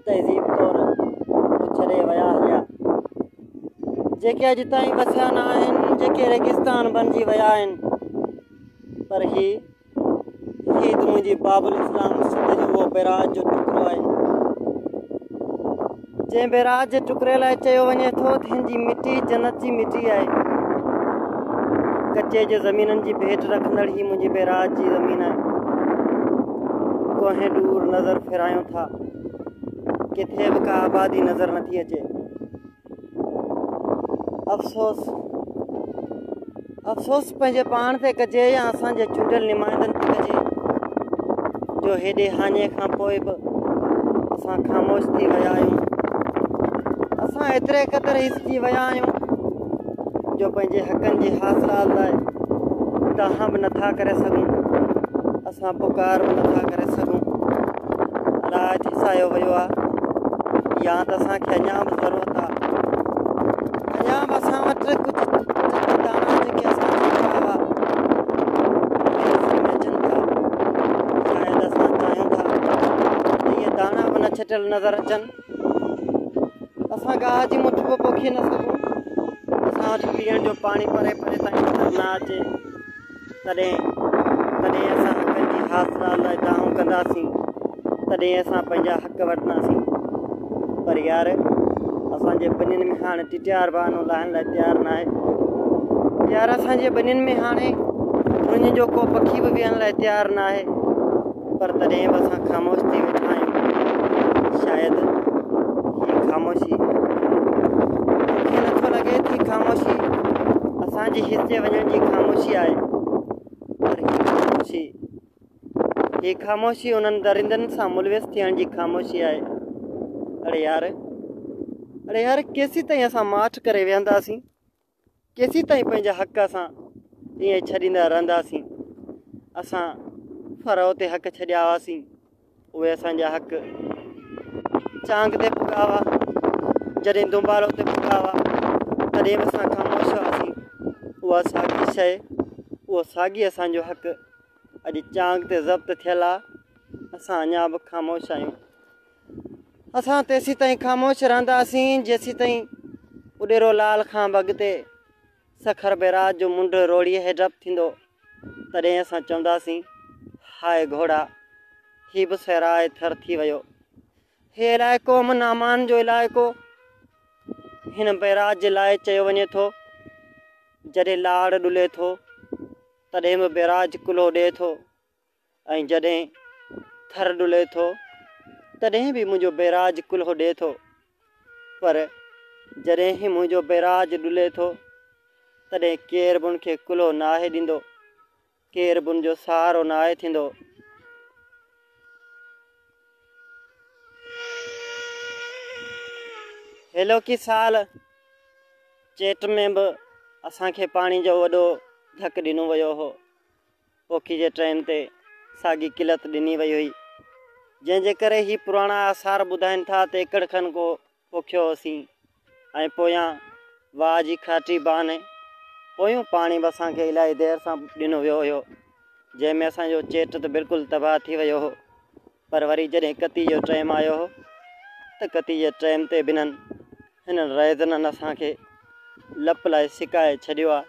तहज़ीब तौर उछरे विया हुआ, जेके अॼु ताईं वसिया न आहिनि, जेके रेगिस्तान बणिजी विया आहिनि। पर हीअ त मुंहिंजी बाबुल इस्लाम सिंध जो उहो बैराज जो टुकड़ो आहे, जंहिं बैराज जे टुकड़े लाइ चयो वञे थो त हिन जी मिटी जन्नत जी मिटी आहे। कचे जे ज़मीननि जी भेट रखंदड़ ही मुंहिंजी बैराज जी ज़मीन आहे। कोहें दूर नज़र फिरायूं था, किथे बि का आबादी नज़र नथी अचे। अफ़सोस पंहिंजे पाण ते कजे या असांजे चूंडियल नुमाइंदनि ते कजे, जो हेॾे हाञे खां पोइ बि असां ख़ामोश थी विया आहियूं। असां एतिरे क़दुरु हिसिजी विया आहियूं जो पंहिंजे हक़नि जी हासिलात लाइ तव्हां बि नथा करे सघूं, असां पुकार बि नथा करे सघूं। अलाह हिसायो वियो आहे या त असांखे अञा बि ज़रूरत आहे, अञा बि असां वटि कुझु दाणा जेके असांखे हुआ अचनि था। शायदि असां चाहियूं था त इहे दाणा बि न छटियल नज़र अचनि। असां गाह जी मुठ बि पोखे न सघूं, असां वटि पीअण जो पाणी परे परे ताईं नज़र न अचे। तॾहिं असां हक़नि जी हासिलात लाइ दाऊं कंदासीं, तॾहिं असां पंहिंजा हक़ वठंदासीं। पर यार, असांजे ॿिन्हिनि में हाणे टिटियार बहानो लाहिण लाइ तयारु न आहे। यार, असांजे ॿिन्हिनि में हाणे मुंहिंजे जो को पखी बि विहण लाइ तयारु न आहे। पर तॾहिं बि असां ख़ामोश थी वेठा आहियूं। शायदि हीअ ख़ामोशी, मूंखे नथो लॻे थी ख़ामोशी असांजी हिसे वञण जी ख़ामोशी आहे, पर हीअ ख़ामोशी उन्हनि दरिंदनि सां मुलविस थियण जी ख़ामोशी आहे। अड़े यार, केसीं ताईं असां माठ करे वेहंदासीं? केसीं ताईं पंहिंजा हक़ असां ईअं छॾींदा रहंदासीं? असां फरो ते हक़ छॾिया हुआसीं, उहे असांजा हक़ चांग ते पुॻा हुआ, जॾहिं दुंबालो ते पुॻा हुआ तॾहिं बि असां ख़ामोश हुआसीं। उहा साॻी शइ, उहो साॻी असांजो हक़ अॼु चांग ते ज़ब्त थियल आहे, असां अञा बि ख़ामोश आहियूं। असां तेसीं ताईं ख़ामोश रहंदासीं जेसीं ताईं उॾेरो लाल खां बि अॻिते सखर बैराज जो मुंड रोड़ीअ हेठि थींदो। तॾहिं असां चवंदासीं, हाय घोड़ा, हीउ बि सहराए थर थी वियो। हे इलाइक़ो अमन जो इलाइक़ो हिन बैराज जे लाइ चयो वञे थो। जॾहिं लाड़ ॾुले थो तॾहिं बि बैराज कुल्हो ॾिए थो, ऐं जॾहिं थर ॾुले थो तॾहिं बि मुंहिंजो बैराज कुल्हो ॾिए थो। पर जॾहिं ई मुंहिंजो बैराज ॾुले थो तॾहिं केर बि उनखे कुल्हो न आहे ॾींदो, केर बि उनजो सहारो न आहे थींदो। हेलो की साल चेट में बि असांखे पाणी जो वॾो धकु ॾिनो वियो हो। पोखी जे टाइम ते साॻी किलत ॾिनी वई हुई, जंहिंजे करे ही पुराणा आसार ॿुधाइनि था त एकड़ खनि को पोखियो होसीं, ऐं पोयां वाह जी खाटी बाने पोयूं पाणी बि असांखे इलाही देरि सां ॾिनो वियो हुयो, जंहिंमें असांजो चेट त बिल्कुलु तबाह थी वियो हो। पर वरी जॾहिं कती जो टाइम आयो हो त कती जे टाइम ते हिननि रैज़ननि असांखे लप लाइ सिकाए छॾियो आहे।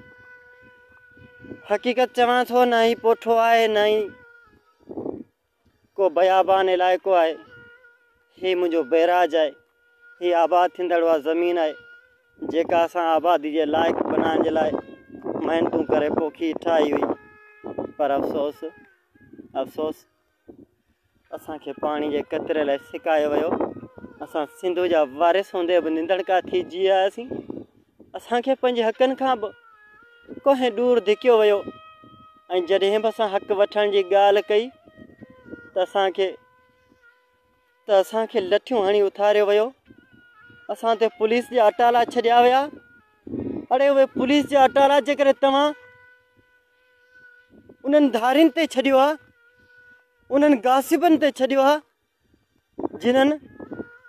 हक़ीक़त चवां थो, ना ही पोठो आहे ना ही को बयाबान इलाइक़ो आहे। ही मुंहिंजो बैराज आहे। ही आबाद थींदड़ उहा ज़मीन आहे जेका असां आबादी जे लाइक़ु बनाइण जे लाइ महिनतूं करे पोखी ठाही हुई। पर अफ़सोस असांखे पाणी जे कतिरे लाइ सिकायो वियो। असां सिंधु जा वारिस हूंदे बि निंदड़का थी जी आयासीं। असांखे पंहिंजे हक़नि खां बि कोहे दूरि धिकियो वियो। ऐं जॾहिं बि असां हक़ु वठण जी ॻाल्हि कई त असांखे लठियूं हणी उथारियो वियो। असां ते पुलिस जा अटाला छॾिया विया। अड़े उहे पुलिस जा अटाला जेकॾहिं तव्हां उन्हनि धारियुनि ते छॾियो आहे, उन्हनि गासिबनि ते छॾियो आहे जिन्हनि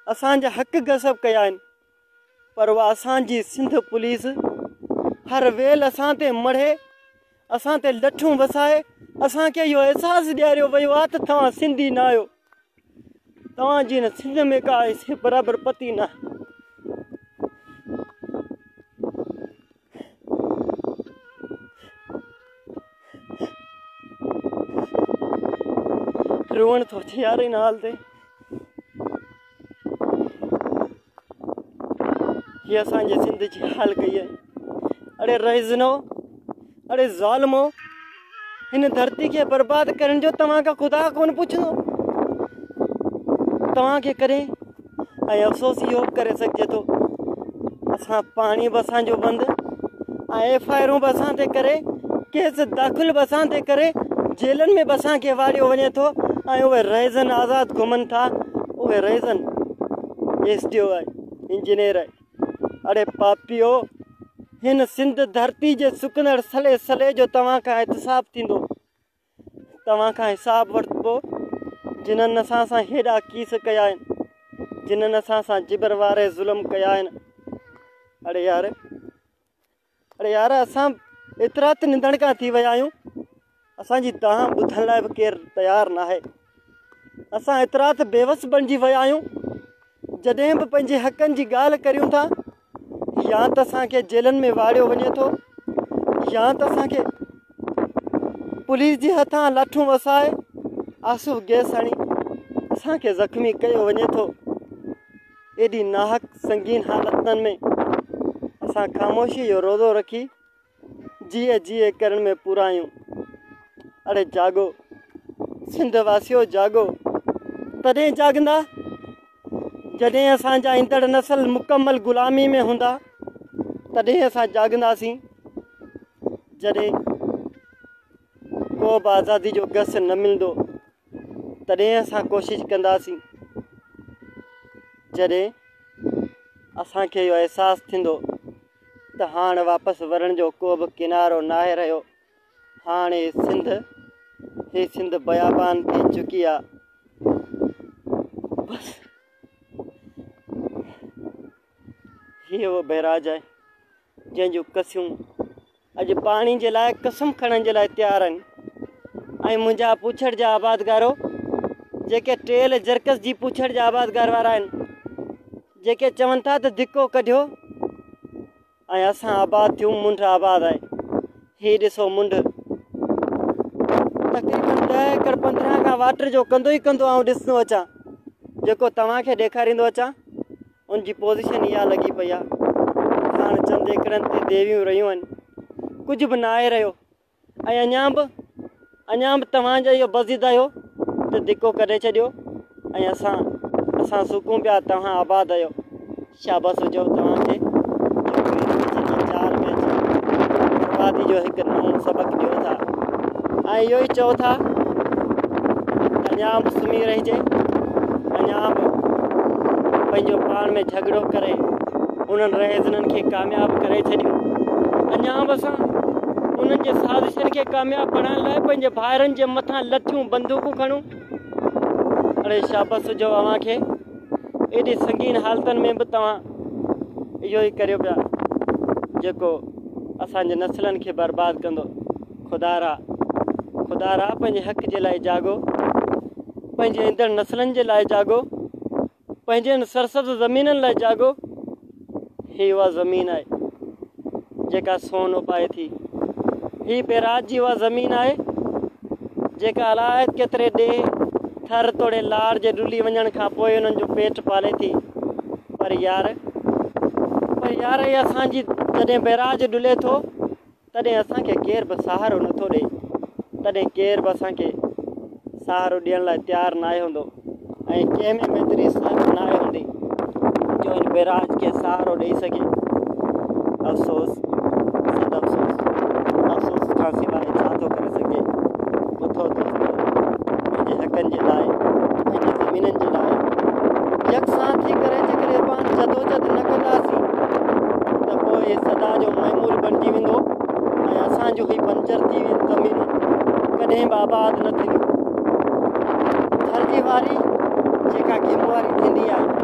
असांजा हक़ गसब कया आहिनि। पर उहा असांजी सिंध पुलिस हर वेल असां ते मढ़े, असां ते लठियूं वसाए असांखे इहो अहसासु ॾियारियो वियो आहे त तव्हां सिंधी न आहियो, तव्हांजी हिन सिंध में का बराबरि पती न आहे। रोअण थो अचे यार हिन हाल ते। हीअ असांजे सिंध जी हाल कई आहे। अड़े रहिज़नो, अड़े ज़ालिमो, हिन धरती खे बर्बाद करण जो तव्हां खां ख़ुदा कोन पुछंदो तव्हांखे कॾहिं। ऐं अफ़सोस इहो करे सघिजे थो असां पाणी बि असांजो बंदि ऐं FIR बि असां ते करे, केस दाख़िल बि असां ते करे, जेलनि में बि असांखे वारियो वञे थो। ऐं उहे रहिज़न आज़ादु घुमनि था। उहे रहिज़न SDO आहे, इंजीनियर आहे। अड़े पापियो, हिन सिंध धरती जे सुकंदड़ सले सले जो तव्हां खां एहतिसाब थींदो। तव्हां खां हिसाबु वरितबो जिन्हनि असां सां हेॾा कीस कया आहिनि, जिन्हनि असां सां जिबर वारे ज़ुल्म कया आहिनि। अड़े यार असां एतिरा त निंदड़का थी विया आहियूं, असांजी तव्हां ॿुधण लाइ बि केरु तयारु न आहे। असां एतिरा त बेवस बणिजी विया आहियूं, जॾहिं बि पंहिंजे हक़नि जी ॻाल्हि करियूं था या त असांखे जेलनि में वाड़ियो वञे थो, या त असांखे पुलिस जे हथां लाठियूं वसाए आंसू गैस हणी असांखे ज़ख़्मी कयो वञे थो। एॾी नाहक संगीन हालतुनि में असां ख़ामोशी जो रोज़ो रखी जीए करण में पूरा आहियूं। अड़े जागो सिंध वासियो, जागो। तॾहिं जागंदा जॾहिं असांजा ईंदड़ नसल मुकमल ग़ुलामी में हूंदा। तॾहिं असां जागंदासीं जॾहिं को बि आज़ादी जो गस न मिलंदो। तॾहिं असां कोशिशि कंदासीं जॾहिं असांखे इहो अहसासु थींदो त हाणे वापसि वरण जो को बि किनारो न आहे रहियो। हाणे ही सिंध बयाबान थी चुकी आहे। बसि हीअ उहो बैराज आहे जंहिंजूं कसियूं अॼु पाणी जे लाइ कसम खणण जे लाइ तयारु आहिनि। ऐं मुंहिंजा पुछड़ जा आबादगारो जेके टेल जरकस जी पुछड़ जा आबादगार वारा आहिनि, जेके चवनि था त धिको कढियो ऐं असां आबाद थियूं, मुंड आबाद आहे। हीअ ॾिसो मुंड तक़रीबन 10 एकड़ 15 खां वाटर जो कंदो ई कंदो आउं ॾिसंदो अचां। जेको तव्हांखे ॾेखारींदो अचां उनजी पोज़ीशन इहा लॻी पई आहे। हाणे चंद एकड़नि ते देवियूं रहियूं आहिनि, कुझु बि न आहे रहियो। ऐं अञा बि तव्हांजा इहो बज़िद आहियो त धिको करे छॾियो ऐं असां सुकूं पिया, तव्हां आबाद आहियो। शाबाश हुजो तव्हांखे बर्बादी जो हिकु नओं सबक़ु ॾियो था। ऐं इहो ई चओ था अञा बि सुम्ही रहिजे, अञा बि पंहिंजो पाण में झगड़ो करे उन्हनि रहिज़ननि खे कामयाबु करे छॾियो। अञा बि असां उन्हनि जे साज़िशनि खे कामयाबु बणाइण लाइ पंहिंजे भाइरनि जे मथां लठियूं बंदूकूं खणूं। अड़े शाबाश हुजो अव्हांखे। एॾी संगीन हालतुनि में बि तव्हां इहो ई करियो पिया जेको असांजे नसलनि खे बर्बादु कंदो। ख़ुदा रा पंहिंजे हक़ जे लाइ जागो, पंहिंजे ईंदड़ नसलनि जे लाइ जागो, पंहिंजे सरसब्ज़ ज़मीननि लाइ जागो। हीअ उहा ज़मीन आहे जेका सोन उपाए थी, ही बेराज जी उहा ज़मीन आहे जेका अलाए केतिरे ॾे थर तोड़े लार जे डुली वञण खां पोइ उन्हनि जो पेट पाले थी। पर यार इहे असांजी जॾहिं बेराज डुले थो तॾहिं असांखे केर बि सहारो नथो ॾिए, तॾहिं केर बि असांखे सहारो ॾियण लाइ तयारु न आहे हूंदो ऐं कंहिंमें बि एतिरी सहमत न आहे हूंदी जो हिन बेराज खे सहारो ॾेई सघे। अफ़सोस सद अफ़सोस खां सवाइ छा थो करे सघे। उथो दोस्तो पंहिंजे हक़नि जे लाइ, पंहिंजी ज़मीननि जे लाइ यकसां थी करे जेकॾहिं पाण जदोजहद न कंदासीं त पोइ सदा जो महमूल बणिजी वेंदो ऐं असांजो ही बंजर थी वेंदी ज़मीनूं कॾहिं बि आबाद न थींदियूं। थर जी वारी जेका गेम वारी थींदी आहे